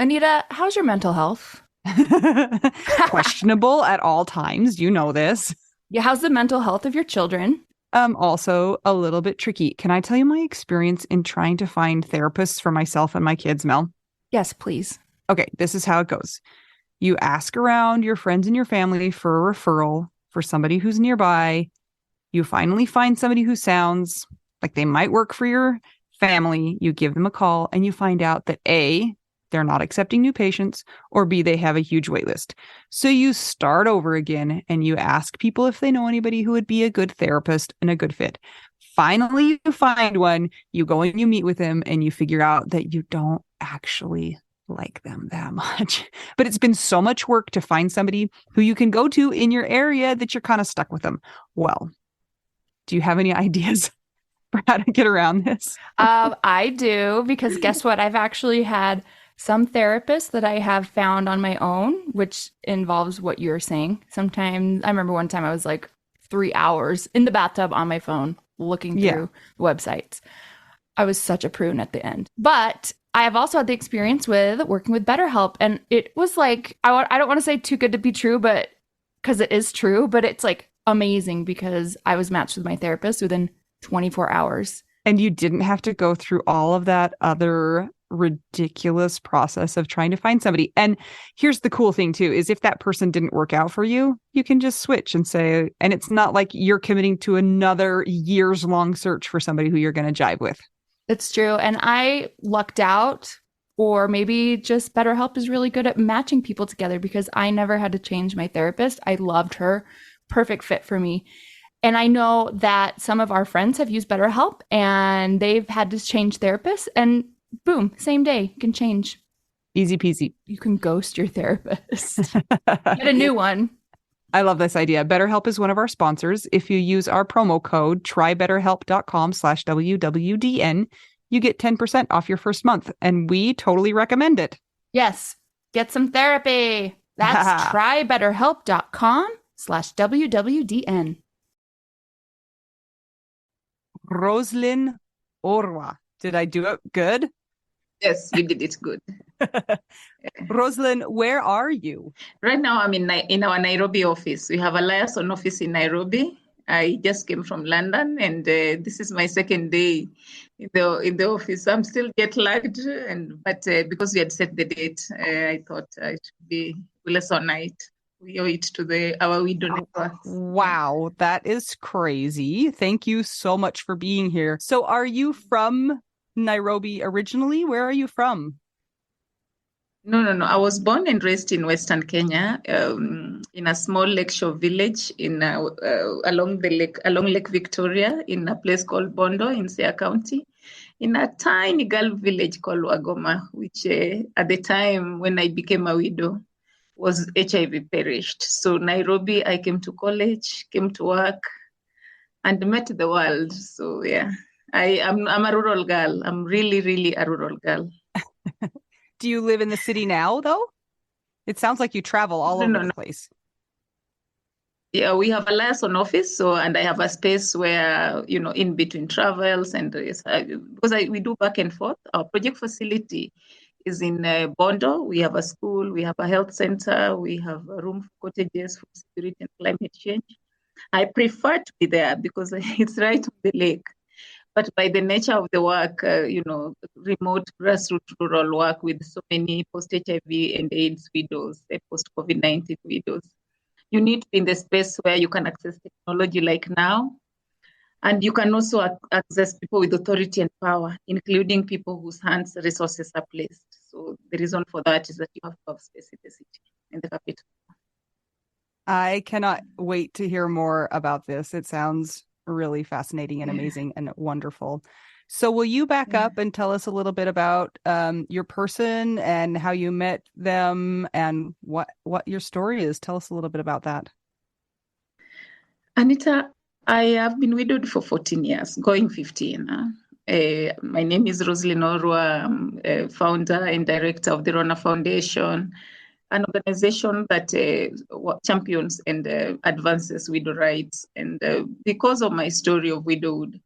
Anita, how's your mental health? Questionable at all times. You know this. Yeah, how's the mental health of your children? Also a little bit tricky. Can I tell you my experience in trying to find therapists for myself and my kids, Mel? Yes, please. Okay, this is how it goes. You ask around your friends and your family for a referral for somebody who's nearby. You finally find somebody who sounds like they might work for your family. You give them a call and you find out that A, they're not accepting new patients, or B, they have a huge wait list. So you start over again and you ask people if they know anybody who would be a good therapist and a good fit. Finally, you find one, you go and you meet with them, and you figure out that you don't actually like them that much. But it's been so much work to find somebody who you can go to in your area that you're kind of stuck with them. Well, do you have any ideas for how to get around this? I do because guess what? I've actually had some therapists that I have found on my own, which involves what you're saying. Sometimes I remember one time I was like 3 hours in the bathtub on my phone looking Yeah. through websites. I was such a prune at the end. But I have also had the experience with working with BetterHelp. And it was like, I don't want to say too good to be true, but because it is true, but it's like amazing because I was matched with my therapist within 24 hours. And you didn't have to go through all of that other ridiculous process of trying to find somebody. And here's the cool thing too, is if that person didn't work out for you, you can just switch and say, and it's not like you're committing to another years long search for somebody who you're going to jive with. It's true. And I lucked out, or maybe just BetterHelp is really good at matching people together because I never had to change my therapist. I loved her. Perfect fit for me. And I know that some of our friends have used BetterHelp and they've had to change therapists, and boom, same day, you can change. Easy peasy. You can ghost your therapist. Get a new one. I love this idea. BetterHelp is one of our sponsors. If you use our promo code trybetterhelp.com/WWDN, you get 10% off your first month. And we totally recommend it. Yes, get some therapy. That's trybetterhelp.com/WWDN. Rosaline Orwa. Did I do it good? Yes, you did it good. Rosaline, where are you? Right now, I'm in our Nairobi office. We have a liaison office in Nairobi. I just came from London, and this is my second day in the office. I'm still jet lagged, but because we had set the date, I thought it should be lesson night. We owe it to our widow networks. Wow, that is crazy. Thank you so much for being here. So are you from Nairobi originally? Where are you from? No, no, no. I was born and raised in Western Kenya, in a small lakeshore village along Lake Victoria, in a place called Bondo in Siaya County, in a tiny girl village called Wagoma, which at the time when I became a widow was HIV perished. So Nairobi, I came to college, came to work, and met the world. So yeah, I'm a rural girl. I'm really, really a rural girl. Do you live in the city now, though? It sounds like you travel all No, over no, the no. place. Yeah, we have a liaison office, and I have a space where, in between travels and because we do back and forth. Our project facility is in Bondo. We have a school, we have a health center, we have a room for cottages for security and climate change. I prefer to be there because it's right on the lake. But by the nature of the work, remote grassroots rural work with so many post-HIV and AIDS widows and post-COVID-19 widows, you need to be in the space where you can access technology like now. And you can also access people with authority and power, including people whose hands resources are placed. So the reason for that is that you have to have space in the city, in the capital. I cannot wait to hear more about this. It sounds really fascinating and amazing and wonderful. So will you back up and tell us a little bit about your person and how you met them and what your story is? Tell us a little bit about that. Anita, I have been widowed for 14 years, going 15. My name is Rosaline Orwa. I'm founder and director of the Rona Foundation, an organization that champions and advances widow rights. And because of my story of widowhood,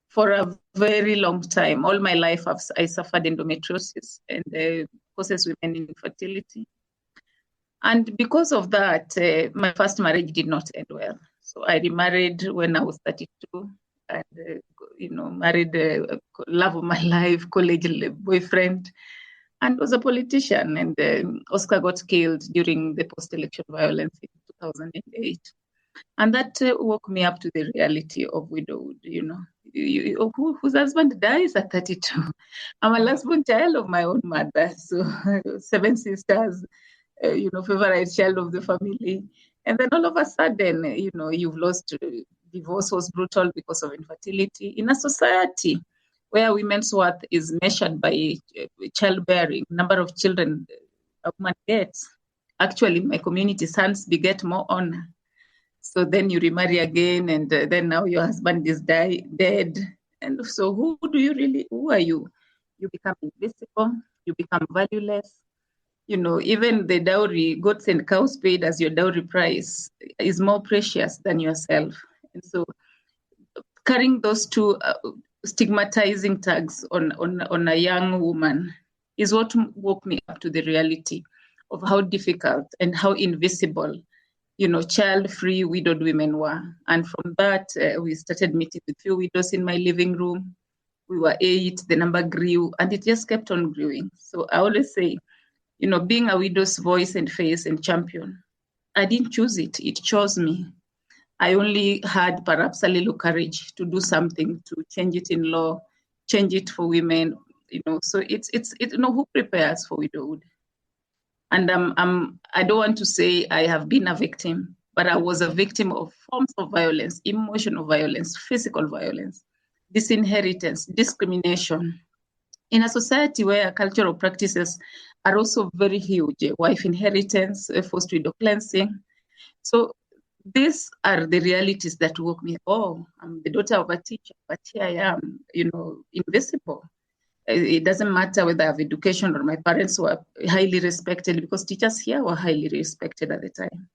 for a very long time, all my life, I suffered endometriosis. And causes women infertility. And because of that, my first marriage did not end well. So I remarried when I was 32 and, married a love of my life, college boyfriend, and was a politician. And Oscar got killed during the post-election violence in 2008. And that woke me up to the reality of widowhood, whose husband dies at 32. I'm a last-born child of my own mother, so 7 sisters, favorite child of the family. And then all of a sudden, you've lost, divorce was brutal because of infertility. In a society where women's worth is measured by childbearing, number of children a woman gets, actually, my community, sons beget more honor. So then you remarry again, and then now your husband is dead. And so who are you? You become invisible, you become valueless. Even the dowry, goats and cows paid as your dowry price, is more precious than yourself. And so carrying those two stigmatizing tags on a young woman is what woke me up to the reality of how difficult and how invisible child-free widowed women were. And from that, we started meeting with few widows in my living room. We were 8, the number grew, and it just kept on growing. So I always say, being a widow's voice and face and champion, I didn't choose it. It chose me. I only had perhaps a little courage to do something, to change it in law, change it for women, So it's who prepares for widowhood? And I don't want to say I have been a victim, but I was a victim of forms of violence, emotional violence, physical violence, disinheritance, discrimination. In a society where cultural practices are also very huge, wife inheritance, forced widow cleansing. So these are the realities that woke me. Oh, I'm the daughter of a teacher, but here I am, invisible. It doesn't matter whether I have education or my parents were highly respected, because teachers here were highly respected at the time.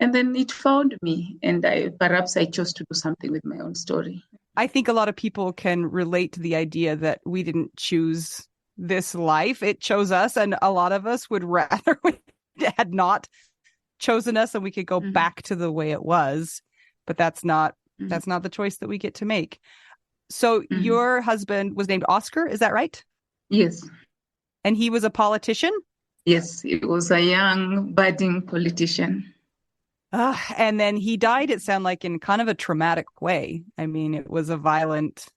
And then it found me, and perhaps I chose to do something with my own story. I think a lot of people can relate to the idea that we didn't choose this life. It chose us, and a lot of us would rather we had not chosen us and we could go back to the way it was. But that's not the choice that we get to make. So your husband was named Oscar, is that right? Yes. And he was a politician? Yes, he was a young, budding politician. And then he died, it sounded like, in kind of a traumatic way. I mean, it was a violent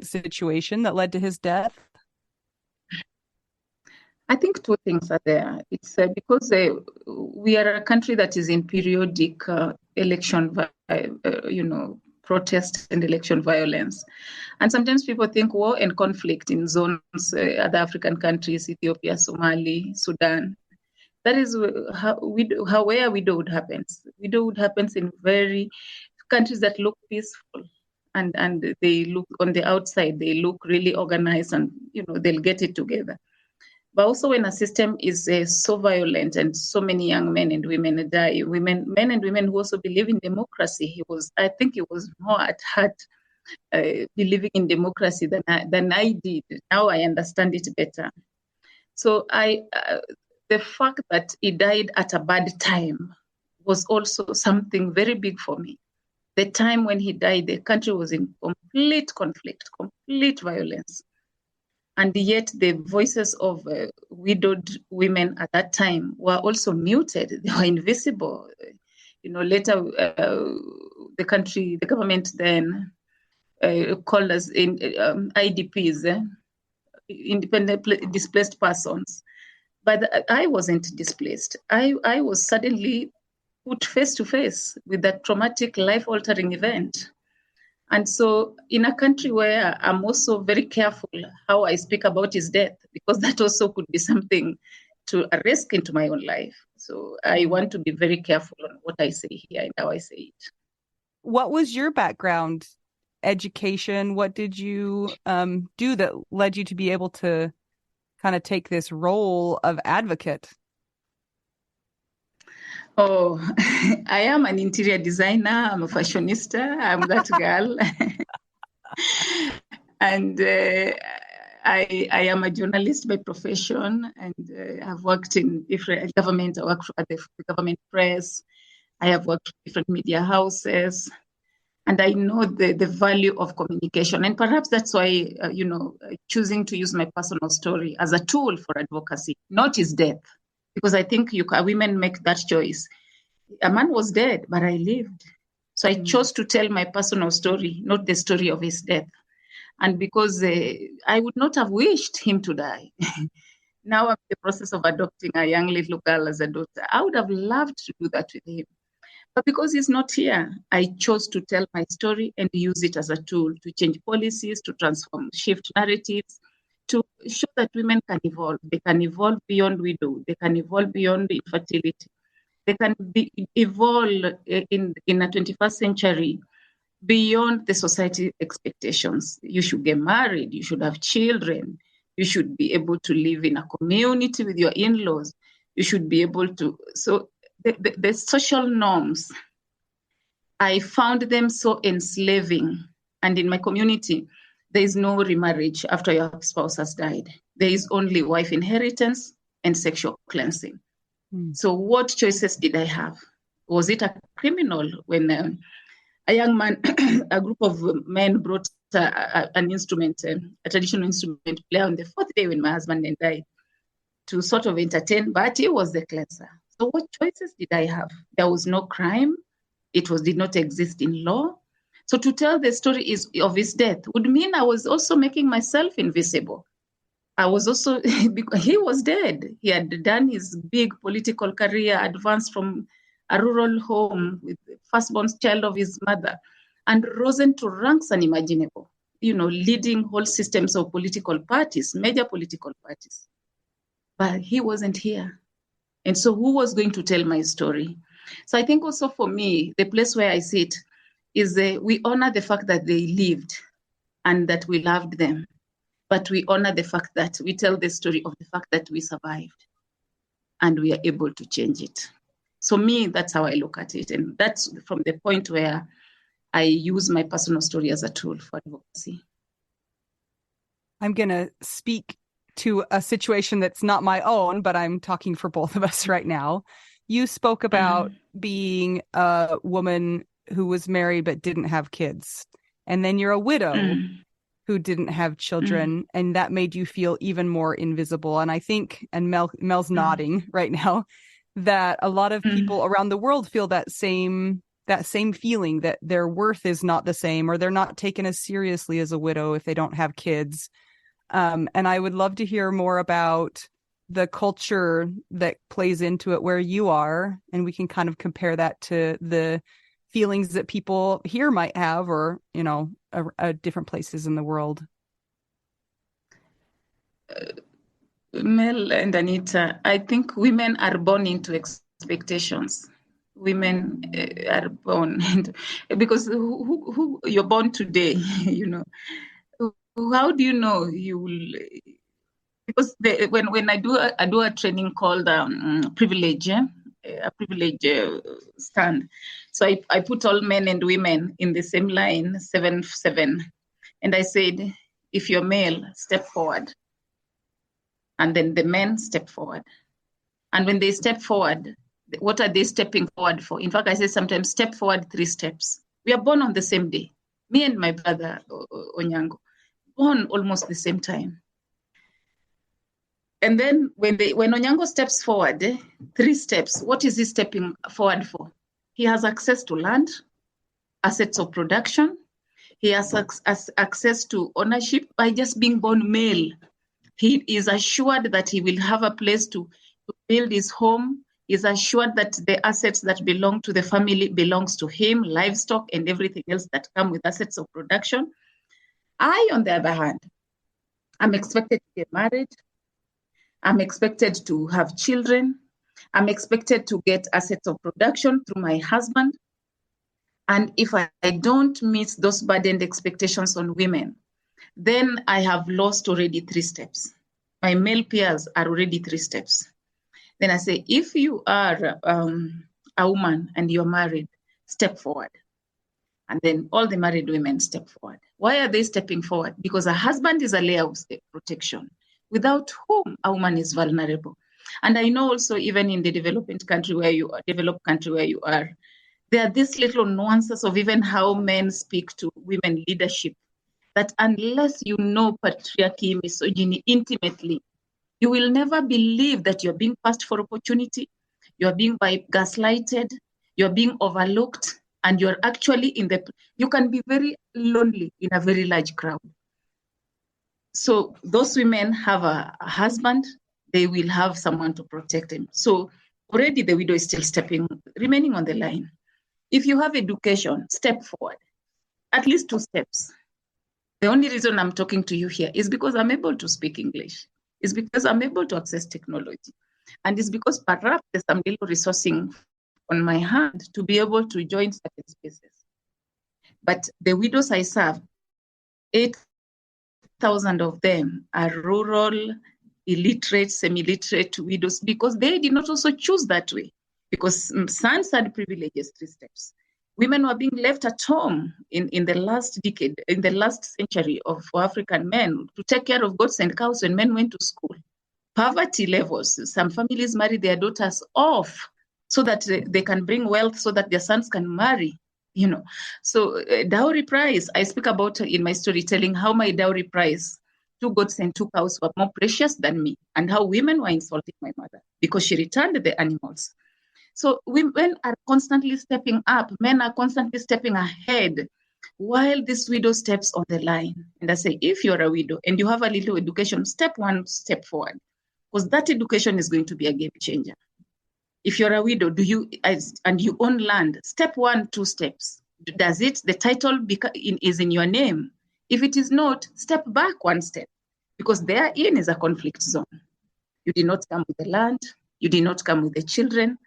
situation that led to his death. I think two things are there. It's because we are a country that is in periodic election, protest and election violence. And sometimes people think war and conflict in zones, other African countries, Ethiopia, Somali, Sudan. That is where widowhood happens. Widowhood happens in very countries that look peaceful, and they look on the outside, they look really organized, and they'll get it together. But also when a system is so violent and so many young men and women die, men and women who also believe in democracy, I think he was more at heart believing in democracy than I did. Now I understand it better. So the fact that he died at a bad time was also something very big for me. The time when he died, the country was in complete conflict, complete violence. And yet the voices of widowed women at that time were also muted. They were invisible. Later the government then called us IDPs, independent displaced persons. But I wasn't displaced. I was suddenly put face to face with that traumatic, life-altering event. And so in a country where I'm also very careful how I speak about his death, because that also could be something to a risk into my own life. So I want to be very careful on what I say here and how I say it. What was your background, education? What did you do that led you to be able to kind of take this role of advocate? Oh, I am an interior designer. I'm a fashionista. I'm that girl. And I am a journalist by profession, and I've worked in different government. I work at the government press. I have worked for different media houses, and I know the value of communication. And perhaps that's why, choosing to use my personal story as a tool for advocacy, not his death, because I think women make that choice. A man was dead, but I lived. So I chose to tell my personal story, not the story of his death. And because I would not have wished him to die. Now I'm in the process of adopting a young little girl as a daughter. I would have loved to do that with him. But because he's not here, I chose to tell my story and use it as a tool to change policies, to transform, shift narratives, to show that women can evolve. They can evolve beyond widow. They can evolve beyond infertility. They can evolve in a 21st century beyond the society expectations. You should get married. You should have children. You should be able to live in a community with your in-laws. You should be able to. So the social norms, I found them so enslaving. And in my community, there is no remarriage after your spouse has died. There is only wife inheritance and sexual cleansing. So what choices did I have? Was it a criminal when a young man, a group of men brought an instrument, a traditional instrument player on the fourth day when my husband and I, to sort of entertain, but he was the cleanser. So what choices did I have? There was no crime. It did not exist in law. So to tell the story of his death would mean I was also making myself invisible. I was also, because he was dead. He had done his big political career, advanced from a rural home with the firstborn child of his mother, and risen to ranks unimaginable, leading whole systems of political parties, major political parties. But he wasn't here. And so who was going to tell my story? So I think also for me, the place where I sit is we honor the fact that they lived and that we loved them. But we honor the fact that we tell the story of the fact that we survived and we are able to change it. So me, that's how I look at it. And that's from the point where I use my personal story as a tool for advocacy. I'm going to speak to a situation that's not my own, but I'm talking for both of us right now. You spoke about being a woman who was married but didn't have kids. And then you're a widow who didn't have children, and that made you feel even more invisible. And I think, and Mel's nodding right now, that a lot of people around the world feel that same feeling, that their worth is not the same, or they're not taken as seriously as a widow if they don't have kids. And I would love to hear more about the culture that plays into it where you are, and we can kind of compare that to the feelings that people here might have, or, different places in the world. Mel and Anita, I think women are born into expectations. Women are born because who you're born today, How do you know you will? Because when I do a training called privilege, a privilege stand. So I put all men and women in the same line, 7-7, and I said, if you're male, step forward. And then the men step forward. And when they step forward, what are they stepping forward for? In fact, I say sometimes step forward 3 steps. We are born on the same day. Me and my brother, Onyango, born almost the same time. And then when Onyango steps forward, 3 steps, what is he stepping forward for? He has access to land, assets of production. He has access to ownership by just being born male. He is assured that he will have a place to build his home. He is assured that the assets that belong to the family belongs to him, livestock and everything else that come with assets of production. I, on the other hand, I'm expected to get married. I'm expected to have children. I'm expected to get assets of production through my husband. And if I don't meet those burdened expectations on women, then I have lost already 3 steps. My male peers are already 3 steps. Then I say, if you are a woman and you're married, step forward. And then all the married women step forward. Why are they stepping forward? Because a husband is a layer of protection, without whom a woman is vulnerable. And I know also, even in the developed country where you are, there are these little nuances of even how men speak to women leadership, that unless you know patriarchy, misogyny intimately, you will never believe that you're being passed for opportunity, you're being gaslighted, you're being overlooked, and you're actually you can be very lonely in a very large crowd. So those women have a husband, they will have someone to protect them. So already the widow is still remaining on the line. If you have education, step forward, at least 2 steps. The only reason I'm talking to you here is because I'm able to speak English. It's because I'm able to access technology. And it's because perhaps there's some little resourcing on my hand to be able to join certain spaces. But the widows I serve, 8,000 of them are rural, illiterate, semi-literate widows, because they did not also choose that way. Because sons had privileges, 3 steps. Women were being left at home in the last decade, in the last century for African men to take care of goats and cows when men went to school. Poverty levels, some families marry their daughters off so that they can bring wealth so that their sons can marry. So dowry price, I speak about in my storytelling how my dowry price, 2 goats and 2 cows, were more precious than me, and how women were insulting my mother because she returned the animals. So women are constantly stepping up, men are constantly stepping ahead, while this widow steps on the line. And I say, if you're a widow and you have a little education, step 1 step forward, because that education is going to be a game changer. If you're a widow, and you own land, step 1, 2 steps. Does it, the title is in your name? If it is not, step back 1 step, because therein is a conflict zone. You did not come with the land. You did not come with the children.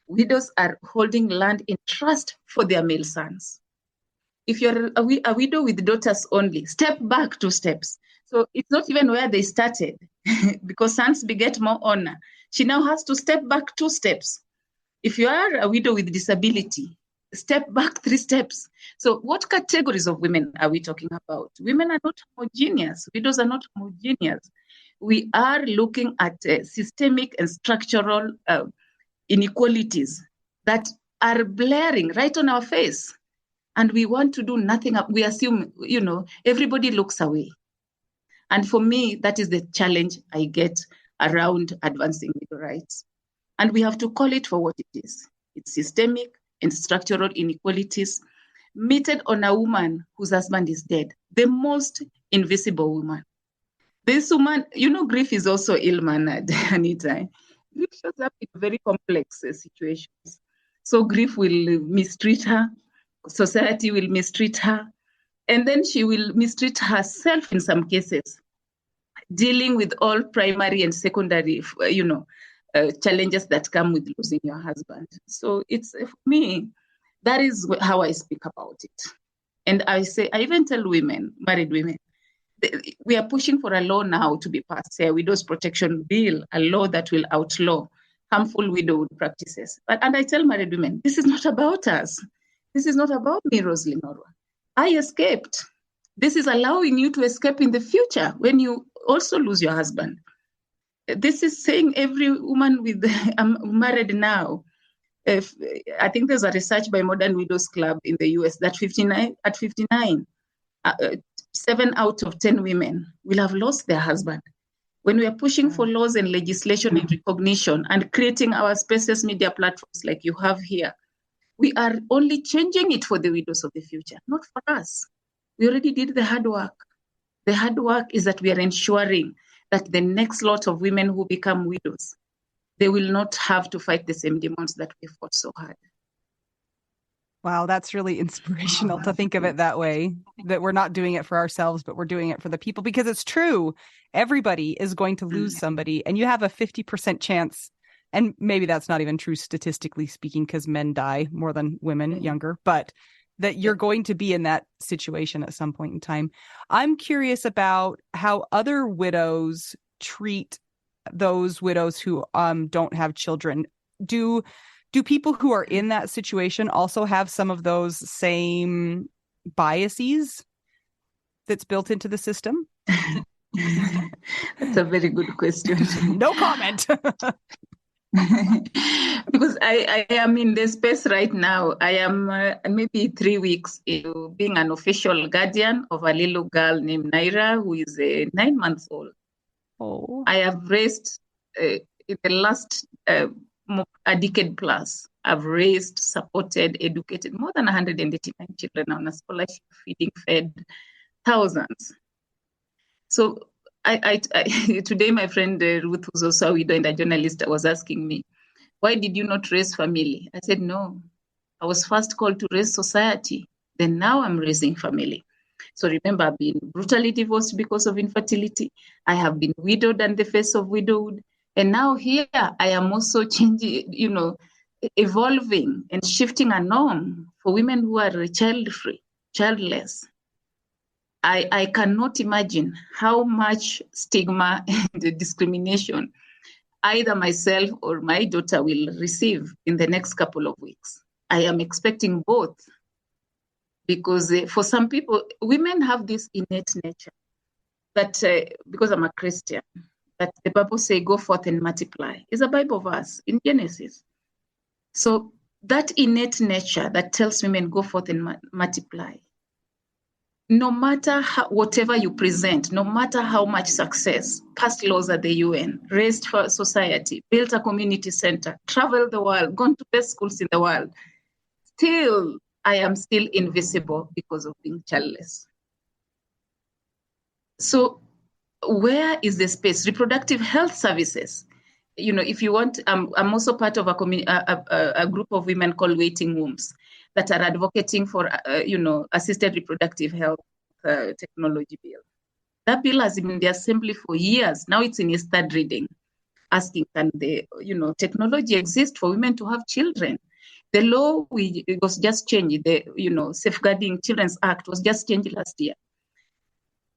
Widows are holding land in trust for their male sons. If you're a widow with daughters only, step back 2 steps. So it's not even where they started, because sons beget more honor. She now has to step back 2 steps. If you are a widow with disability, step back 3 steps. So what categories of women are we talking about? Women are not homogeneous. Widows are not homogeneous. We are looking at systemic and structural inequalities that are blaring right on our face. And we want to do nothing. We assume, everybody looks away. And for me, that is the challenge I get around advancing widow rights. And we have to call it for what it is. It's systemic and structural inequalities meted on a woman whose husband is dead, the most invisible woman. This woman, grief is also ill-mannered, Anita. Grief shows up in very complex situations. So grief will mistreat her, society will mistreat her, and then she will mistreat herself in some cases, dealing with all primary and secondary, challenges that come with losing your husband. So it's, for me, that is how I speak about it. And I even tell women, married women, we are pushing for a law now to be passed, a widow's protection bill, a law that will outlaw harmful widowhood practices. And I tell married women, this is not about us. This is not about me, Rosaline Orwa. I escaped. This is allowing you to escape in the future when you also lose your husband. This is saying every woman I'm married now. I think there's a research by Modern Widows Club in the US that 59, 7 out of 10 women will have lost their husband. When we are pushing for laws and legislation and recognition and creating our spaces media platforms like you have here, we are only changing it for the widows of the future, not for us. We already did the hard work. The hard work is that we are ensuring that the next lot of women who become widows, they will not have to fight the same demons that we fought so hard. Wow, that's really inspirational to think of it that way, that we're not doing it for ourselves, but we're doing it for the people, because it's true. Everybody is going to lose somebody, and you have a 50% chance. And maybe that's not even true statistically speaking, because men die more than women younger, but that you're going to be in that situation at some point in time. I'm curious about how other widows treat those widows who don't have children. Do people who are in that situation also have some of those same biases? that's built into the system? That's a very good question. No comment. Because I am in the space right now. I am maybe 3 weeks into being an official guardian of a little girl named Naira, who is 9 months old. Oh. I have raised, in the last a decade plus, I've raised, supported, educated more than 189 children on a scholarship, feeding, fed thousands. So today, my friend Ruth, who's also a widow and a journalist, was asking me, why did you not raise family? I said, no, I was first called to raise society. Then now I'm raising family. So remember, I've been brutally divorced because of infertility. I have been widowed and the face of widowhood. And now here I am also changing, evolving and shifting a norm for women who are child-free, childless. I cannot imagine how much stigma and discrimination either myself or my daughter will receive in the next couple of weeks. I am expecting both, because for some people, women have this innate nature that, because I'm a Christian, that the Bible says, go forth and multiply. It's a Bible verse in Genesis. So that innate nature that tells women, go forth and multiply, no matter whatever you present, no matter how much success, passed laws at the UN, raised for society, built a community center, traveled the world, gone to best schools in the world, still, I am still invisible because of being childless. So where is the space? Reproductive health services. If you want, I'm also part of a group of women called Waiting Wombs that are advocating for, assisted reproductive health technology bill. That bill has been in the assembly for years. Now it's in its third reading, asking, can the, technology exist for women to have children? The law it was just changed. The, Safeguarding Children's Act was just changed last year.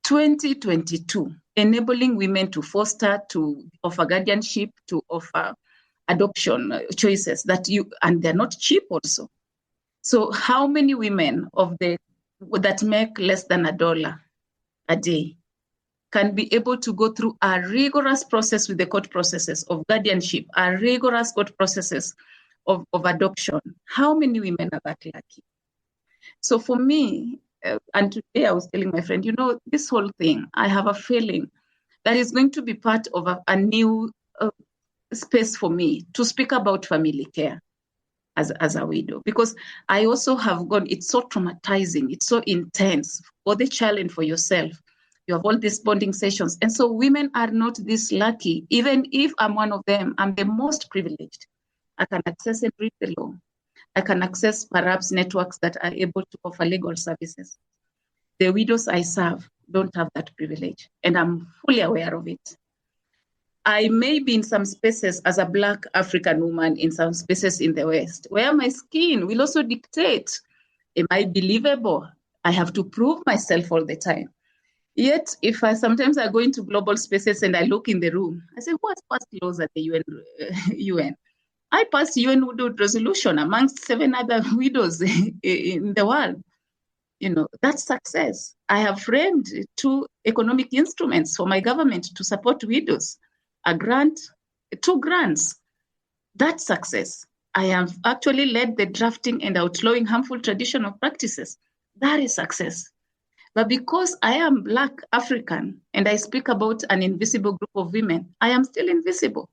2022, enabling women to foster, to offer guardianship, to offer adoption choices and they're not cheap also. So how many women that make less than $1 a day can be able to go through a rigorous process with the court processes of guardianship, a rigorous court processes of adoption? How many women are that lucky? So for me, and today I was telling my friend, this whole thing, I have a feeling that is going to be part of a new space for me to speak about family care as a widow, because I also have gone, it's so traumatizing, it's so intense for the child and for yourself. You have all these bonding sessions. And so women are not this lucky. Even if I'm one of them, I'm the most privileged. I can access and read the law. I can access perhaps networks that are able to offer legal services. The widows I serve don't have that privilege, and I'm fully aware of it. I may be in some spaces as a Black African woman in some spaces in the West, where my skin will also dictate, am I believable? I have to prove myself all the time. Yet, if sometimes I go into global spaces and I look in the room, I say, who has passed laws at the UN? I passed UN Widowhood resolution amongst 7 other widows in the world. That's success. I have framed 2 economic instruments for my government to support widows. A grant, 2 grants. That's success. I have actually led the drafting and outlawing harmful traditional practices. That is success. But because I am Black African and I speak about an invisible group of women, I am still invisible.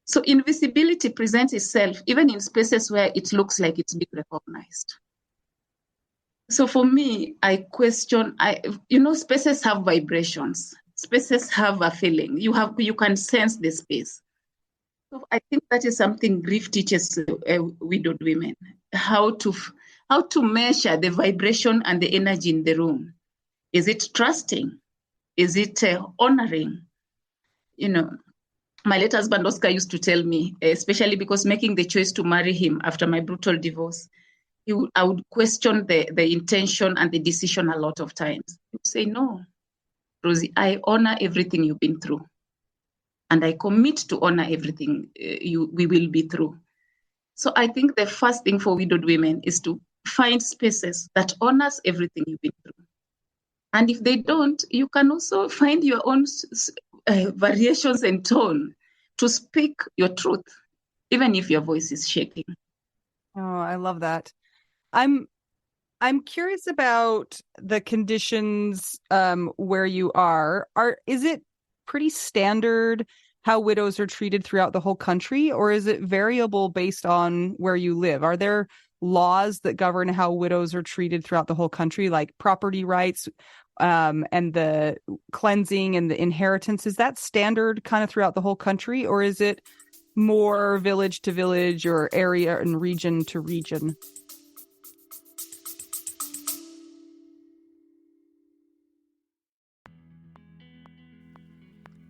So invisibility presents itself even in spaces where it looks like it's being recognized. So for me, I question, spaces have vibrations. Spaces have a feeling. You can sense the space. So I think that is something grief teaches widowed women, how to measure the vibration and the energy in the room. Is it trusting? Is it honoring? My late husband, Oscar, used to tell me, especially because making the choice to marry him after my brutal divorce, I would question the intention and the decision a lot of times. He would say, no, Rosie, I honor everything you've been through. And I commit to honor everything we will be through. So I think the first thing for widowed women is to find spaces that honors everything you've been through. And if they don't, you can also find your own variations and tone to speak your truth, even if your voice is shaking. Oh, I love that. I'm curious about the conditions where you are. Is it pretty standard how widows are treated throughout the whole country, or is it variable based on where you live? Are there laws that govern how widows are treated throughout the whole country, like property rights, and the cleansing and the inheritance? Is that standard kind of throughout the whole country, or is it more village to village or area and region to region?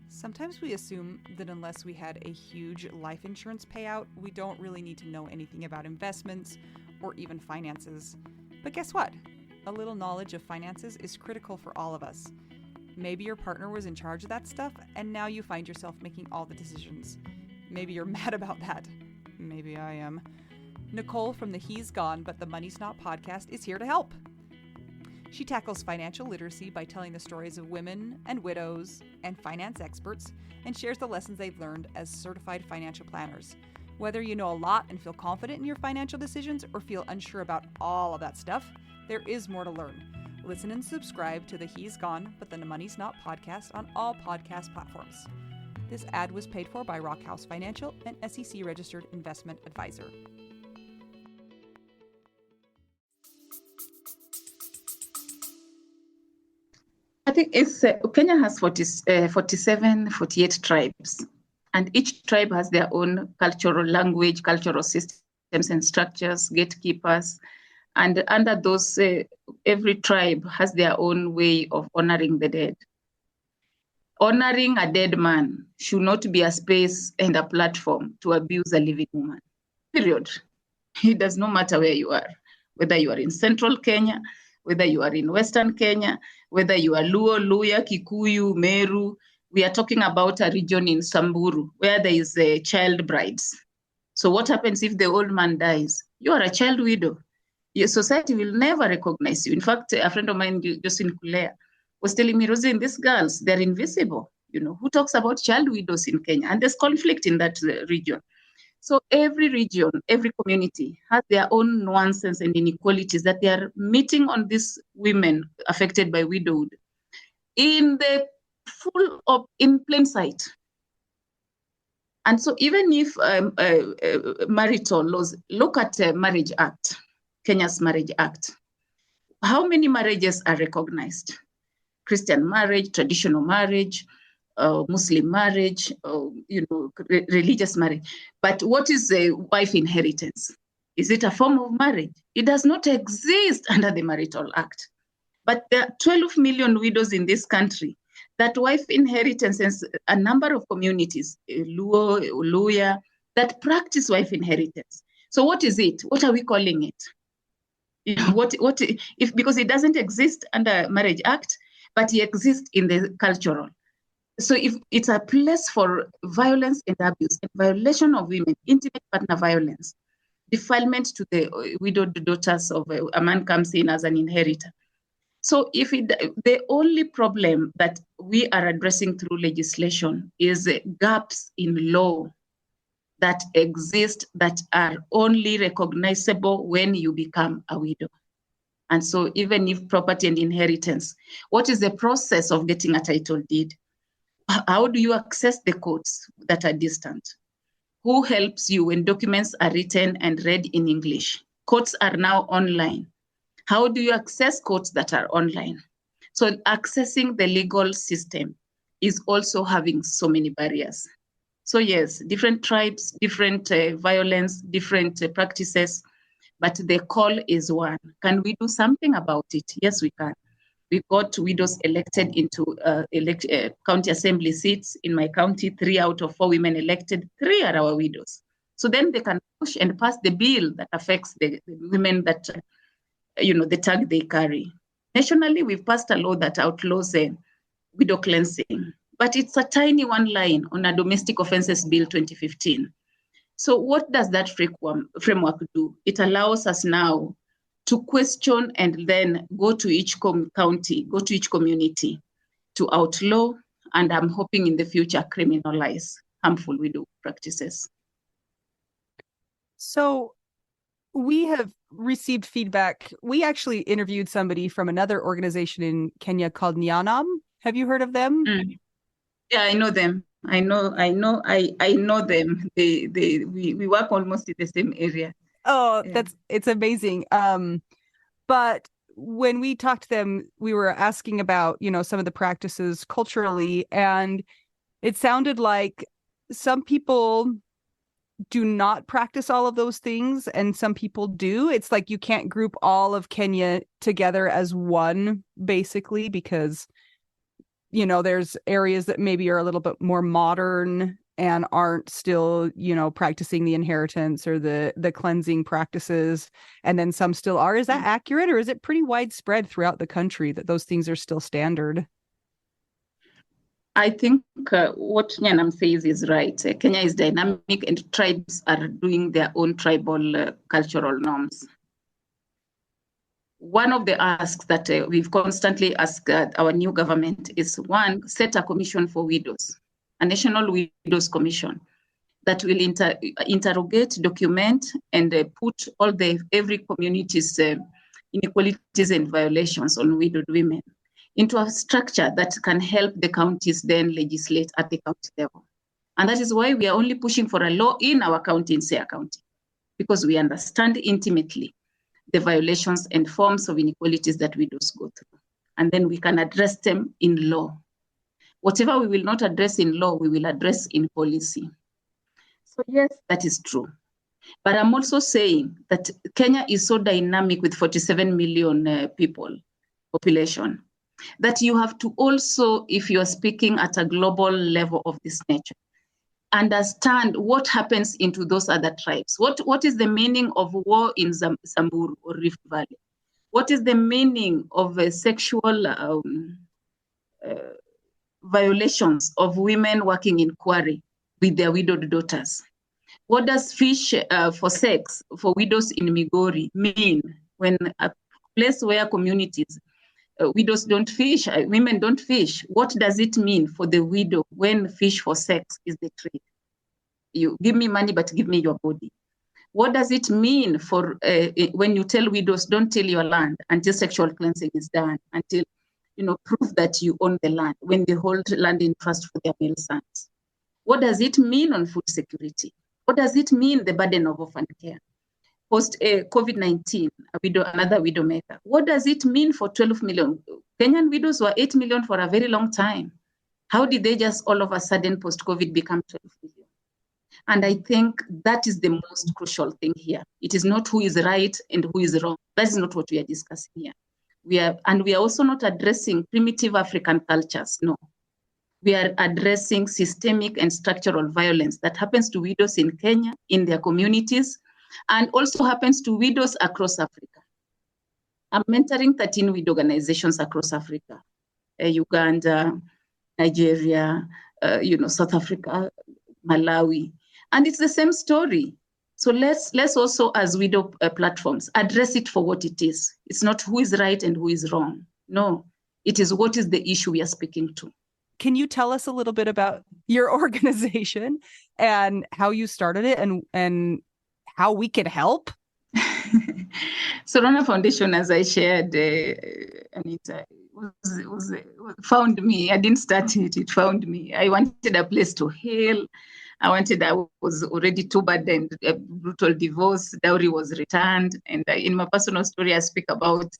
Sometimes we assume that unless we had a huge life insurance payout, we don't really need to know anything about investments or even finances. But guess what? A little knowledge of finances is critical for all of us. Maybe your partner was in charge of that stuff, and now you find yourself making all the decisions. Maybe you're mad about that. Maybe I am. Nicole from the He's Gone But the Money's Not podcast is here to help. She tackles financial literacy by telling the stories of women and widows and finance experts, and shares the lessons they've learned as certified financial planners. Whether you know a lot and feel confident in your financial decisions or feel unsure about all of that stuff, there is more to learn. Listen and subscribe to the He's Gone But the Money's Not podcast on all podcast platforms. This ad was paid for by Rockhouse Financial, an SEC registered investment advisor. I think Kenya has 47, 48 tribes, and each tribe has their own cultural language, cultural systems and structures, gatekeepers, and under those, every tribe has their own way of honoring the dead. Honoring a dead man should not be a space and a platform to abuse a living woman, period. It does not matter where you are, whether you are in central Kenya, whether you are in Western Kenya, whether you are Luo, Luya, Kikuyu, Meru. We are talking about a region in Samburu where there is child brides. So what happens if the old man dies? You are a child widow. Your society will never recognize you. In fact, a friend of mine, just in Kulea, was telling me, Rosaline, these girls, they're invisible. You know, who talks about child widows in Kenya? And there's conflict in that region. So every region, every community has their own nuances and inequalities that they are meeting on these women affected by widowhood in plain sight. And so even if marital laws, look at Marriage Act, Kenya's Marriage Act. How many marriages are recognized? Christian marriage, traditional marriage, Muslim marriage, religious marriage. But what is a wife inheritance? Is it a form of marriage? It does not exist under the Marital Act. But there are 12 million widows in this country. That wife inheritance is a number of communities, Luo, Luya, that practice wife inheritance. So what is it? What are we calling it? Because it doesn't exist under Marriage Act, but it exists in the cultural. So if it's a place for violence and abuse and violation of women, intimate partner violence, defilement to the widowed daughters of a man comes in as an inheritor. So the only problem that we are addressing through legislation is gaps in law that exist that are only recognizable when you become a widow. And so even if property and inheritance, what is the process of getting a title deed? How do you access the courts that are distant? Who helps you when documents are written and read in English? Courts are now online. How do you access courts that are online? So accessing the legal system is also having so many barriers. So yes, different tribes, different violence, different practices, but the call is one. Can we do something about it? Yes, we can. We got widows elected into county assembly seats. In my county, 3 out of 4 women elected, 3 are our widows. So then they can push and pass the bill that affects the women that, the tag they carry. Nationally, we've passed a law that outlaws widow cleansing, but it's a tiny one line on a domestic offences bill 2015. So what does that framework do? It allows us now to question and then go to each county, go to each community to outlaw, and I'm hoping in the future criminalize harmful widow practices. So we have received feedback. We actually interviewed somebody from another organization in Kenya called Nyanam. Have you heard of them? Yeah, I know them. I know them. We work almost in the same area. Oh, it's amazing. But when we talked to them, we were asking about, some of the practices culturally, and it sounded like some people do not practice all of those things and some people do. It's like you can't group all of Kenya together as one, basically, because there's areas that maybe are a little bit more modern and aren't still, practicing the inheritance or the cleansing practices. And then some still are. Is that accurate, or is it pretty widespread throughout the country that those things are still standard? I think what Nyanam says is right. Kenya is dynamic and tribes are doing their own tribal cultural norms. One of the asks that we've constantly asked our new government is, one, set a commission for widows, a national widows commission that will interrogate, document, and put every community's inequalities and violations on widowed women into a structure that can help the counties then legislate at the county level. And that is why we are only pushing for a law in our county, in Siaya County, because we understand intimately the violations and forms of inequalities that widows go through. And then we can address them in law. Whatever we will not address in law, we will address in policy. So yes, that is true. But I'm also saying that Kenya is so dynamic with 47 million people population, that you have to also, if you are speaking at a global level of this nature, understand what happens into those other tribes. What is the meaning of war in Samburu or Rift Valley? What is the meaning of sexual violations of women working in quarry with their widowed daughters? What does fish for sex for widows in Migori mean when a place where communities widows don't fish, women don't fish? What does it mean for the widow when fish for sex is the trade? You give me money, but give me your body. What does it mean for when you tell widows, don't till your land until sexual cleansing is done, until prove that you own the land, when they hold land in trust for their male sons? What does it mean on food security? What does it mean, the burden of orphan care? Post COVID-19, another widow maker. What does it mean for 12 million? Kenyan widows were 8 million for a very long time. How did they just all of a sudden post-COVID become 12 million? And I think that is the most crucial thing here. It is not who is right and who is wrong. That is not what we are discussing here. We are also not addressing primitive African cultures, no. We are addressing systemic and structural violence that happens to widows in Kenya, in their communities, and also happens to widows across Africa. I'm mentoring 13 widow organizations across Africa, Uganda, Nigeria, South Africa, Malawi, and it's the same story. So let's also, as widow platforms, address it for what it is. It's not who is right and who is wrong. No, it is what is the issue we are speaking to. Can you tell us a little bit about your organization and how you started it and how we can help? So Rana Foundation, as I shared, Anita, found me. I didn't start it, it found me. I wanted a place to heal. I was already too burdened, a brutal divorce, dowry was returned. And in my personal story, I speak about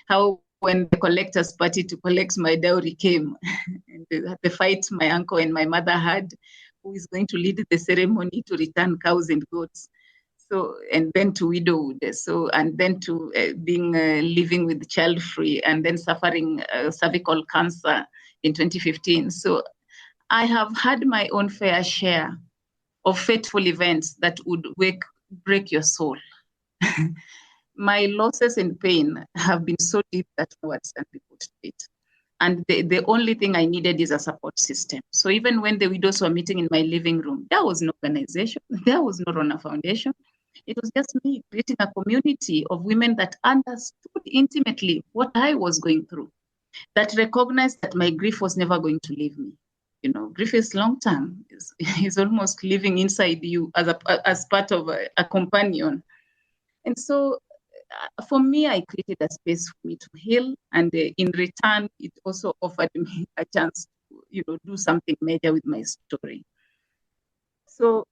how when the collector's party to collect my dowry came, and the fight my uncle and my mother had, who is going to lead the ceremony to return cows and goats. So, and then to widowhood. So, and then to living with child free, and then suffering cervical cancer in 2015. So I have had my own fair share of fateful events that would break your soul. My losses and pain have been so deep that words can be put to it. And the only thing I needed is a support system. So even when the widows were meeting in my living room, there was no organization, there was no Rona Foundation. It was just me creating a community of women that understood intimately what I was going through, that recognized that my grief was never going to leave me. Grief is long term. It's almost living inside you as part of a companion. And so for me, I created a space for me to heal. And in return, it also offered me a chance to, do something major with my story. So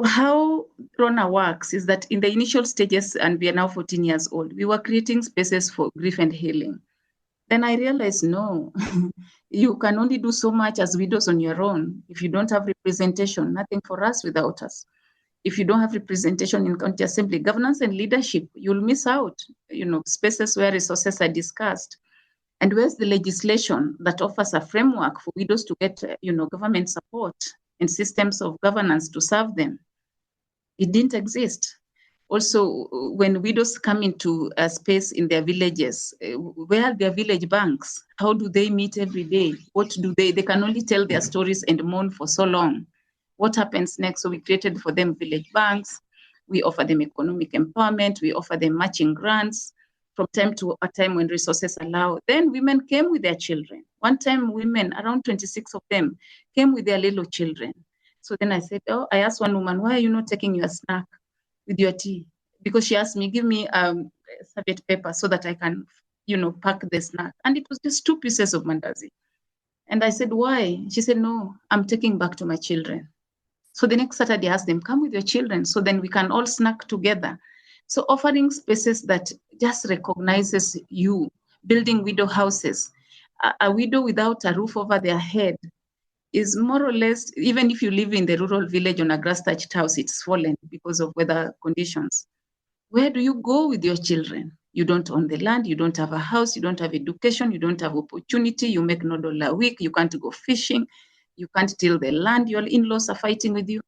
how Rona works is that in the initial stages, and we are now 14 years old, we were creating spaces for grief and healing. Then I realized, no, you can only do so much as widows on your own. If you don't have representation, nothing for us without us. If you don't have representation in county assembly, governance and leadership, you'll miss out, spaces where resources are discussed. And where's the legislation that offers a framework for widows to get, government support and systems of governance to serve them? It didn't exist. Also, when widows come into a space in their villages, where are their village banks? How do they meet every day? What do they can only tell their stories and mourn for so long. What happens next? So we created for them village banks. We offer them economic empowerment. We offer them matching grants from time to a time when resources allow. Then women came with their children. One time women, around 26 of them, came with their little children. So then I said, I asked one woman, why are you not taking your snack with your tea? Because she asked me, give me serviette paper so that I can, pack the snack. And it was just 2 pieces of mandazi. And I said, why? She said, no, I'm taking back to my children. So the next Saturday, I asked them, come with your children so then we can all snack together. So offering spaces that just recognizes you, building widow houses. A widow without a roof over their head is more or less, even if you live in the rural village on a grass-thatched house, it's fallen because of weather conditions. Where do you go with your children? You don't own the land, you don't have a house, you don't have education, you don't have opportunity, you make no dollar a week, you can't go fishing, you can't till the land, your in-laws are fighting with you.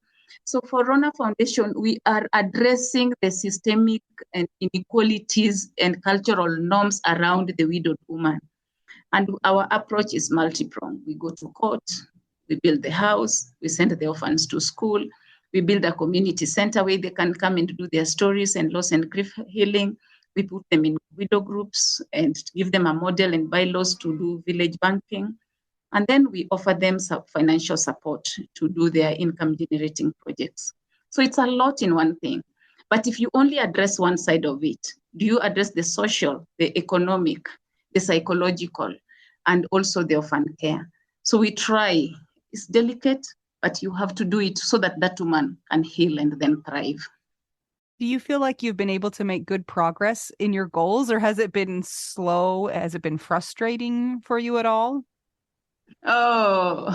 So for Rona Foundation, we are addressing the systemic and inequalities and cultural norms around the widowed woman. And our approach is multi-pronged. We go to court, we build the house, we send the orphans to school, we build a community center where they can come and do their stories and loss and grief healing. We put them in widow groups and give them a model and bylaws to do village banking. And then we offer them some financial support to do their income generating projects. So it's a lot in one thing. But if you only address one side of it, do you address the social, the economic, the psychological, and also the orphan care? So we try. It's delicate, but you have to do it so that that woman can heal and then thrive. Do you feel like you've been able to make good progress in your goals, or has it been slow? Has it been frustrating for you at all? Oh,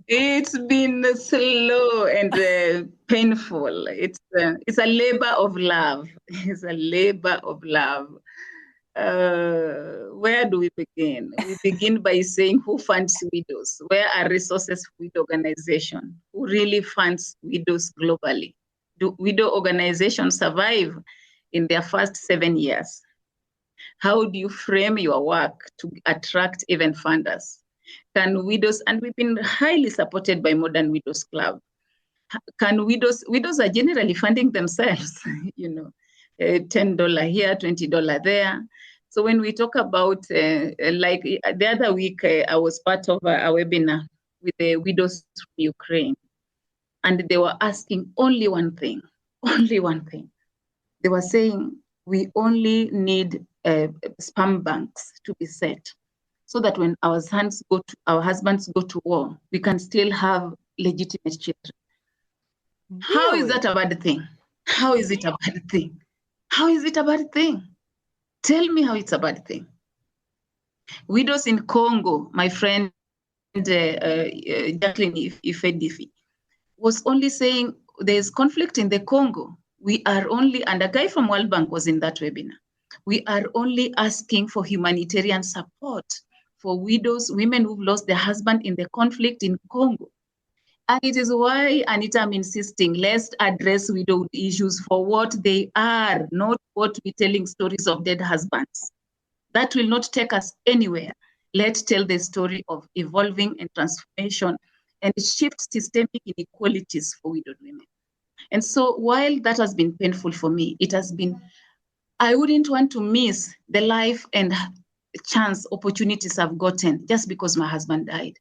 it's been slow and painful. It's a labor of love. It's a labor of love. Where do we begin? We begin by saying who funds widows? Where are resources for widow organization? Who really funds widows globally? Do widow organizations survive in their first 7 years? How do you frame your work to attract even funders? Can widows, and we've been highly supported by Modern Widows Club. Can widows are generally funding themselves, $10 here, $20 there. So when we talk about, like the other week, I was part of a webinar with the widows from Ukraine, and they were asking only one thing. They were saying, we only need sperm banks to be set so that when our husbands go to war, we can still have legitimate children. Really? How is that a bad thing? How is it a bad thing? How is it a bad thing? Tell me how it's a bad thing. Widows in Congo, my friend Jacqueline Ifedifi, was only saying there's conflict in the Congo. We are only, and a guy from World Bank was in that webinar, we are only asking for humanitarian support for widows, women who've lost their husband in the conflict in Congo. And it is why, Anita, I'm insisting, let's address widow issues for what they are, not what we're telling stories of dead husbands. That will not take us anywhere. Let's tell the story of evolving and transformation and shift systemic inequalities for widowed women. And so while that has been painful for me, I wouldn't want to miss the life and chance opportunities I've gotten just because my husband died.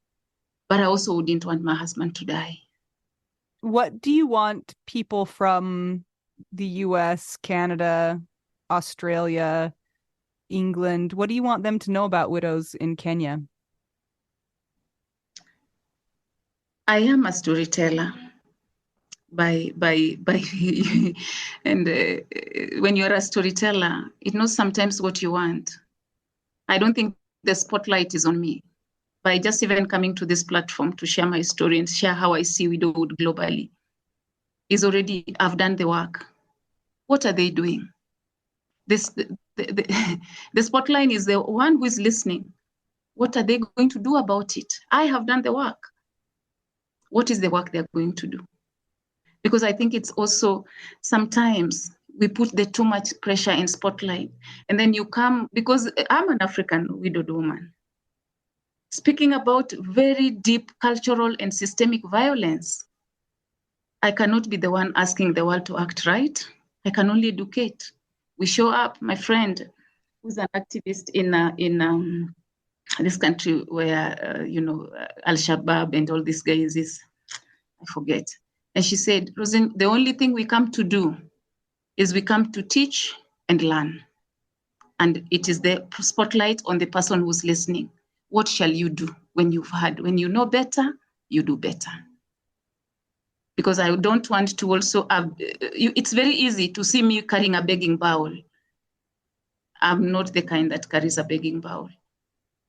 But I also wouldn't want my husband to die. What do you want people from the US, Canada, Australia, England, what do you want them to know about widows in Kenya? I am a storyteller by and when you're a storyteller, it knows sometimes what you want. I don't think the spotlight is on me. By just even coming to this platform to share my story and share how I see widowhood globally, is already, I've done the work. What are they doing? The spotlight is the one who is listening. What are they going to do about it? I have done the work. What is the work they're going to do? Because I think it's also sometimes we put the too much pressure in spotlight. And then you come, because I'm an African widowed woman, speaking about very deep cultural and systemic violence. I cannot be the one asking the world to act right. I can only educate. We show up, my friend, who's an activist in this country where, Al-Shabaab and all these guys is, I forget. And she said, Rosin, the only thing we come to do is we come to teach and learn. And it is the spotlight on the person who's listening. What shall you do when when you know better, you do better? Because I don't want to also have, it's very easy to see me carrying a begging bowl. I'm not the kind that carries a begging bowl.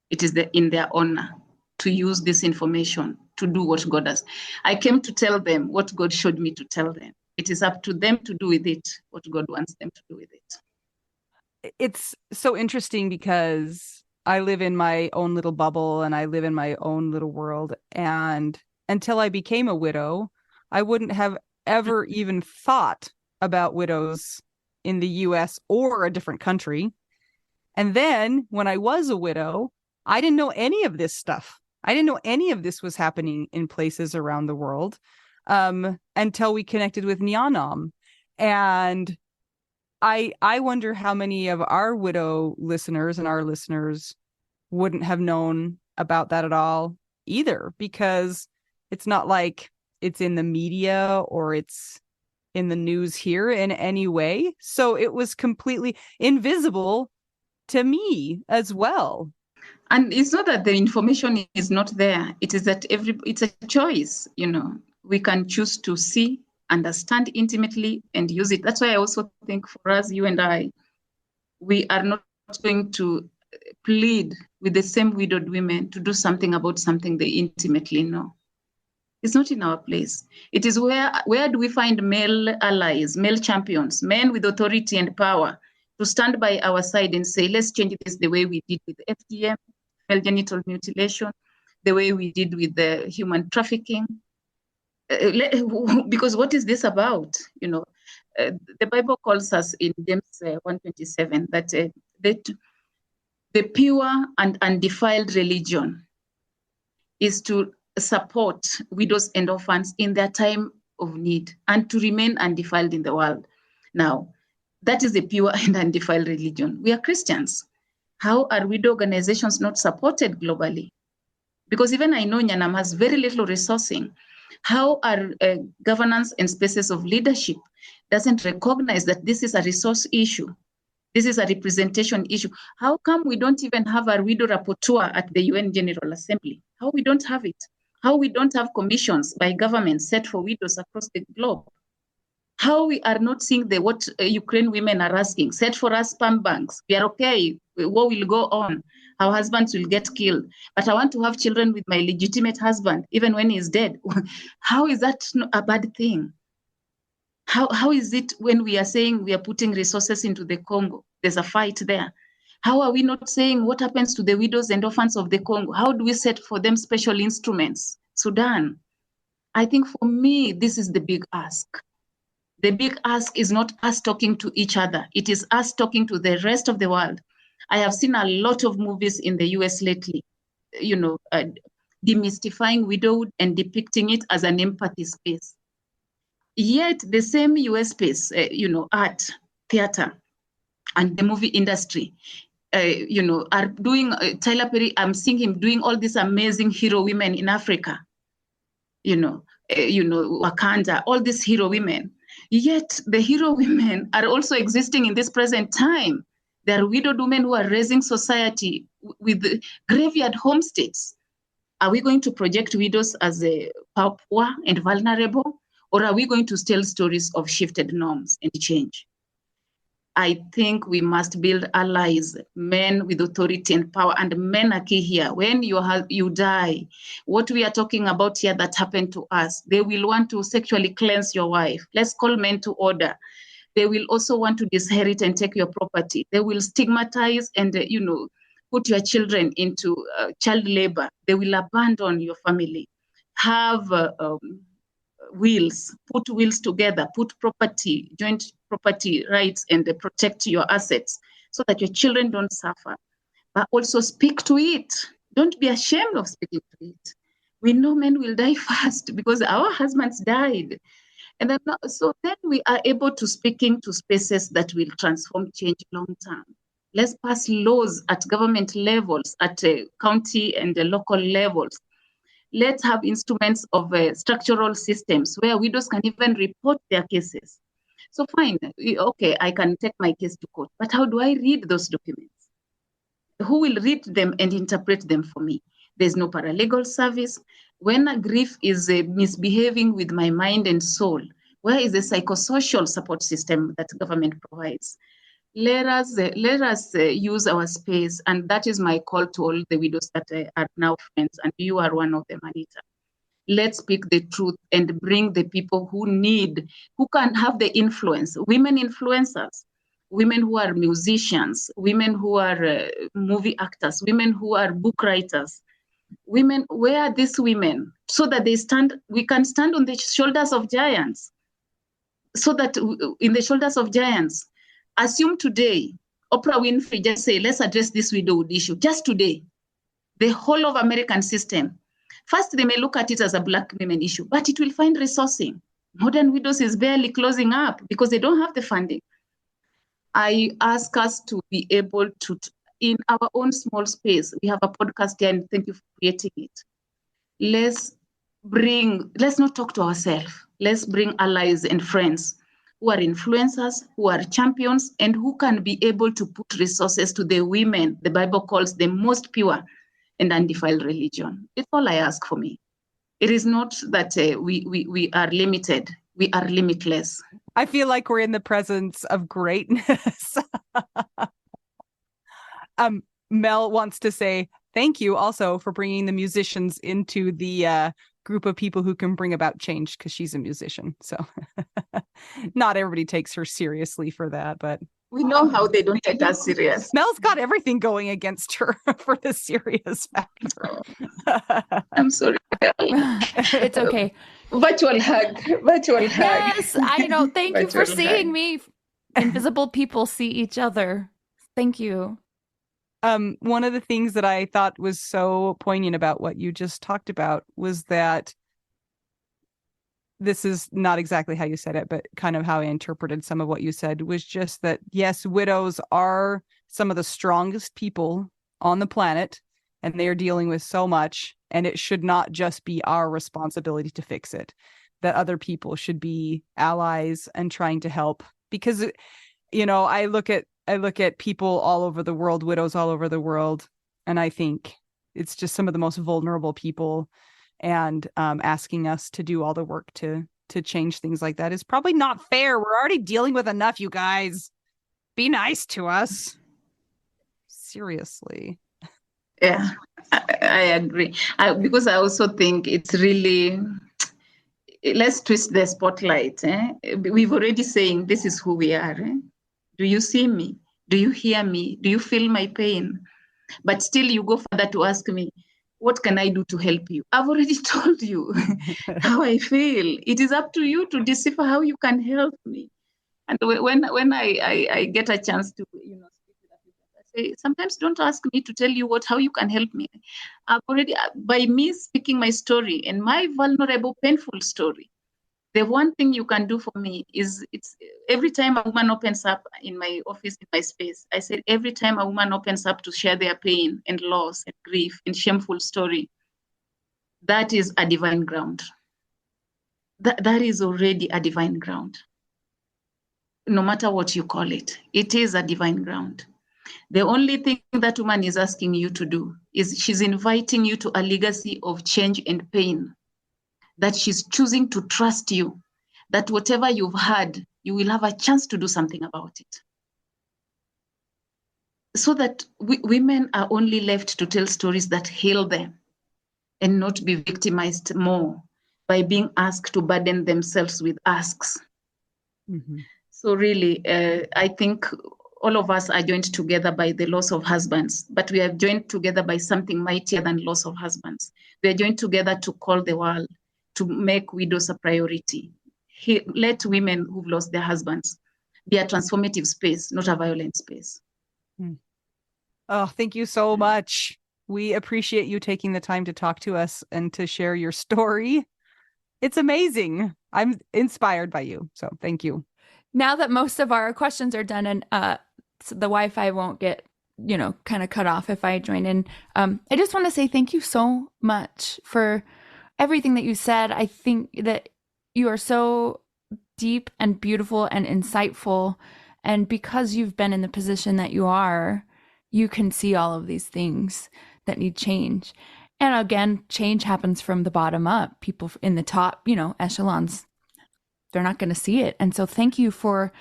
It is in their honor to use this information to do what God has. I came to tell them what God showed me to tell them. It is up to them to do with it what God wants them to do with it. It's so interesting because I live in my own little bubble and I live in my own little world. And until I became a widow, I wouldn't have ever even thought about widows in the US or a different country. And then when I was a widow, I didn't know any of this stuff. I didn't know any of this was happening in places around the world until we connected with Nyanam. And I wonder how many of our widow listeners and our listeners wouldn't have known about that at all either, because it's not like it's in the media or it's in the news here in any way. So it was completely invisible to me as well. And it's not that the information is not there. It is that it's a choice, we can choose to see, understand intimately and use it. That's why I also think for us, you and I, we are not going to plead with the same widowed women to do something about something they intimately know. It's not in our place. It is where do we find male allies, male champions, men with authority and power to stand by our side and say, let's change this the way we did with FGM, male genital mutilation, the way we did with the human trafficking. Because what is this about? The Bible calls us in James 1:27 that the pure and undefiled religion is to support widows and orphans in their time of need and to remain undefiled in the world. Now, that is the pure and undefiled religion. We are Christians. How are widow organizations not supported globally? Because even I know Nyanam has very little resourcing. How are governance and spaces of leadership doesn't recognize that this is a resource issue? This is a representation issue. How come we don't even have a widow rapporteur at the UN General Assembly? How we don't have it? How we don't have commissions by government set for widows across the globe? How we are not seeing what Ukraine women are asking, set for us sperm banks. We are okay, war will go on. Our husbands will get killed. But I want to have children with my legitimate husband, even when he's dead. How is that a bad thing? How is it when we are saying we are putting resources into the Congo? There's a fight there. How are we not saying what happens to the widows and orphans of the Congo? How do we set for them special instruments? Sudan. I think for me, this is the big ask. The big ask is not us talking to each other. It is us talking to the rest of the world. I have seen a lot of movies in the US lately, demystifying widowhood and depicting it as an empathy space. Yet the same US space, art, theater, and the movie industry, are doing Tyler Perry. I'm seeing him doing all these amazing hero women in Africa. Wakanda, all these hero women. Yet the hero women are also existing in this present time. There are widowed women who are raising society with graveyard homesteads. Are we going to project widows as poor and vulnerable, or are we going to tell stories of shifted norms and change? I think we must build allies, men with authority and power, and men are key here. When you die, what we are talking about here that happened to us, they will want to sexually cleanse your wife. Let's call men to order. They will also want to disinherit and take your property. They will stigmatize and, put your children into child labor. They will abandon your family. Have wills, put wills together, put property, joint property rights, and protect your assets so that your children don't suffer. But also speak to it. Don't be ashamed of speaking to it. We know men will die first because our husbands died. And then, so then we are able to speak into spaces that will transform change long term. Let's pass laws at government levels, at county and local levels. Let's have instruments of structural systems where widows can even report their cases. So fine, okay, I can take my case to court, but how do I read those documents? Who will read them and interpret them for me? There's no paralegal service. When a grief is misbehaving with my mind and soul, where is the psychosocial support system that government provides? Let us use our space, and that is my call to all the widows that are now friends, and you are one of them, Anita. Let's speak the truth and bring the people who can have the influence, women influencers, women who are musicians, women who are movie actors, women who are book writers. Women, where are these women? So that we can stand on the shoulders of giants. So that in the shoulders of giants, assume today, Oprah Winfrey just say, let's address this widowhood issue. Just today, the whole of American system. First, they may look at it as a Black women issue, but it will find resourcing. Modern Widows is barely closing up because they don't have the funding. I ask us to be able to, in our own small space, we have a podcast here, and thank you for creating it. Let's not talk to ourselves. Let's bring allies and friends who are influencers, who are champions, and who can be able to put resources to the women the Bible calls the most pure and undefiled religion. It's all I ask for me. It is not that we are limited. We are limitless. I feel like we're in the presence of greatness. Mel wants to say thank you also for bringing the musicians into the group of people who can bring about change, because she's a musician. So not everybody takes her seriously for that, but we know how they don't take us serious. Mel's got everything going against her for the serious factor. I'm sorry. It's okay. Virtual hug. Yes, I know. Thank you for seeing me. Invisible people see each other. Thank you. One of the things that I thought was so poignant about what you just talked about was that this is not exactly how you said it, but kind of how I interpreted some of what you said, was just that, yes, widows are some of the strongest people on the planet, and they are dealing with so much, and it should not just be our responsibility to fix it, that other people should be allies and trying to help. Because, I look at people all over the world, widows all over the world, and I think it's just some of the most vulnerable people. And asking us to do all the work to change things like that is probably not fair. We're already dealing with enough, you guys. Be nice to us. Seriously. Yeah, I agree. Because I also think it's really, let's twist the spotlight. We've already saying this is who we are. Do you see me? Do you hear me? Do you feel my pain? But still you go further to ask me, what can I do to help you? I've already told you how I feel. It is up to you to decipher how you can help me. And when I get a chance to speak with people, I say, sometimes don't ask me to tell you how you can help me. I've already, by me speaking my story and my vulnerable, painful story, The one thing you can do for me is it's every time a woman opens up in my office, in my space, I said every time a woman opens up to share their pain and loss and grief and shameful story, that is a divine ground. That is already a divine ground. No matter what you call it, it is a divine ground. The only thing that woman is asking you to do is she's inviting you to a legacy of change and pain, that she's choosing to trust you, that whatever you've had, you will have a chance to do something about it. So that women are only left to tell stories that heal them and not be victimized more by being asked to burden themselves with asks. Mm-hmm. So really, I think all of us are joined together by the loss of husbands, but we are joined together by something mightier than loss of husbands. We are joined together to call the world to make widows a priority. Let women who've lost their husbands be a transformative space, not a violent space. Oh, thank you so much. We appreciate you taking the time to talk to us and to share your story. It's amazing. I'm inspired by you. So thank you. Now that most of our questions are done and so the Wi-Fi won't get, kind of cut off if I join in, I just want to say thank you so much for everything that you said. I think that you are so deep and beautiful and insightful. And because you've been in the position that you are, you can see all of these things that need change. And again, change happens from the bottom up. People in the top, echelons, they're not going to see it. And so thank you for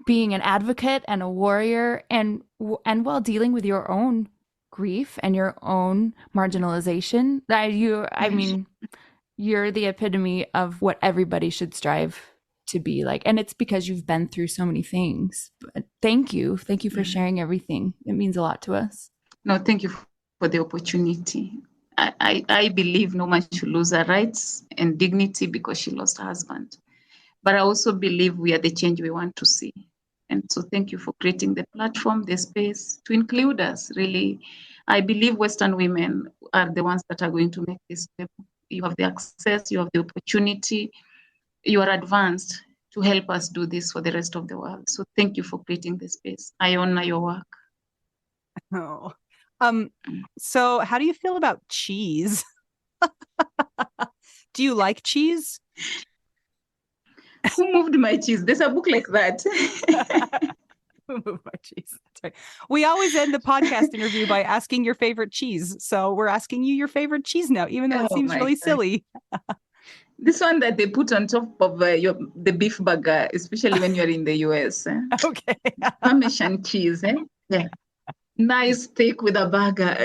being an advocate and a warrior and while dealing with your own grief and your own marginalization. I mean, you're the epitome of what everybody should strive to be like. And it's because you've been through so many things. But thank you. Thank you for sharing everything. It means a lot to us. No, thank you for the opportunity. I believe no one should lose her rights and dignity because she lost her husband. But I also believe we are the change we want to see. And so thank you for creating the platform, the space to include us, really. I believe Western women are the ones that are going to make this step. You have the access, you have the opportunity, you are advanced to help us do this for the rest of the world. So thank you for creating the space. I honor your work. Oh. So how do you feel about cheese? Do you like cheese? Who moved my cheese? There's a book like that. Who moved my cheese? That's right. We always end the podcast interview by asking your favorite cheese. So we're asking you your favorite cheese now, even though it seems really silly. This one that they put on top of the beef burger, especially when you're in the US. Okay. Parmesan cheese. Yeah. Nice steak with a burger.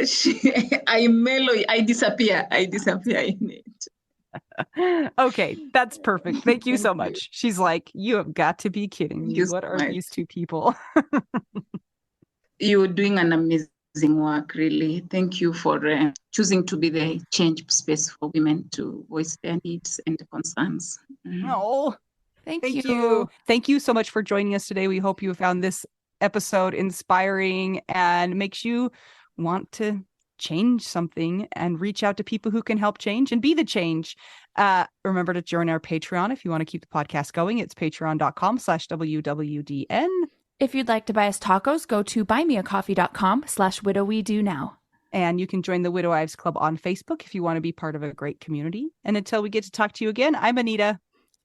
I disappear in it. Okay, that's perfect. Thank you so much. She's like, you have got to be kidding me. What are these two people? You're doing an amazing work, really. Thank you for choosing to be the change space for women to voice their needs and concerns. Oh, thank you. Thank you so much for joining us today. We hope you found this episode inspiring and makes you want to change something and reach out to people who can help change and be the change. Remember to join our Patreon if you want to keep the podcast going. It's patreon.com/WWDN. If you'd like to buy us tacos, go to buymeacoffee.com/widowwedonoww. And you can join the Widow Wives Club on Facebook if you want to be part of a great community. And until we get to talk to you again, I'm Anita.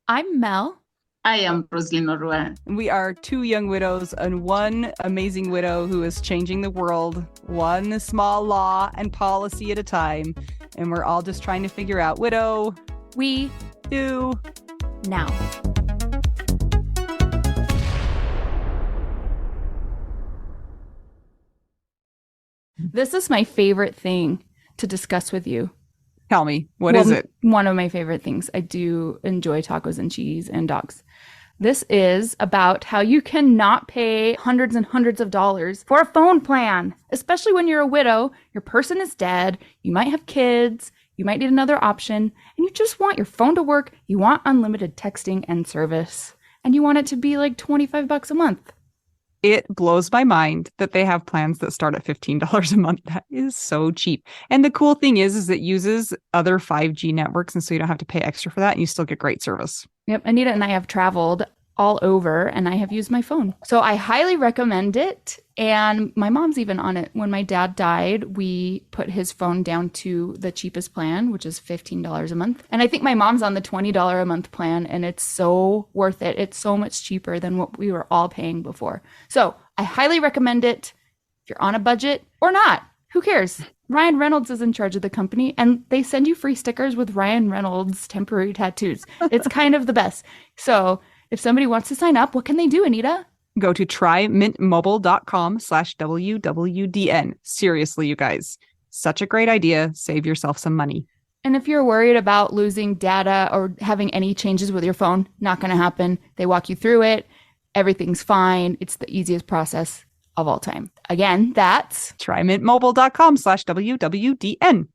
I'm Mel. I am Rosaline Orwa. We are two young widows and one amazing widow who is changing the world, one small law and policy at a time. And we're all just trying to figure out, widow, we do now. This is my favorite thing to discuss with you. Tell me, what is it? One of my favorite things. I do enjoy tacos and cheese and dogs. This is about how you cannot pay hundreds and hundreds of dollars for a phone plan, especially when you're a widow, your person is dead, you might have kids, you might need another option, and you just want your phone to work, you want unlimited texting and service, and you want it to be like $25 a month. It blows my mind that they have plans that start at $15 a month. That is so cheap. And the cool thing is it uses other 5G networks. And so you don't have to pay extra for that. And you still get great service. Yep. Anita and I have traveled all over and I have used my phone. So I highly recommend it. And my mom's even on it. When my dad died, we put his phone down to the cheapest plan, which is $15 a month. And I think my mom's on the $20 a month plan, and it's so worth it. It's so much cheaper than what we were all paying before. So I highly recommend it if you're on a budget or not. Who cares? Ryan Reynolds is in charge of the company, and they send you free stickers with Ryan Reynolds temporary tattoos. It's kind of the best. So if somebody wants to sign up, what can they do, Anita? Go to trymintmobile.com/WWDN. Seriously, you guys, such a great idea. Save yourself some money. And if you're worried about losing data or having any changes with your phone, not going to happen. They walk you through it. Everything's fine. It's the easiest process of all time. Again, that's trymintmobile.com/WWDN.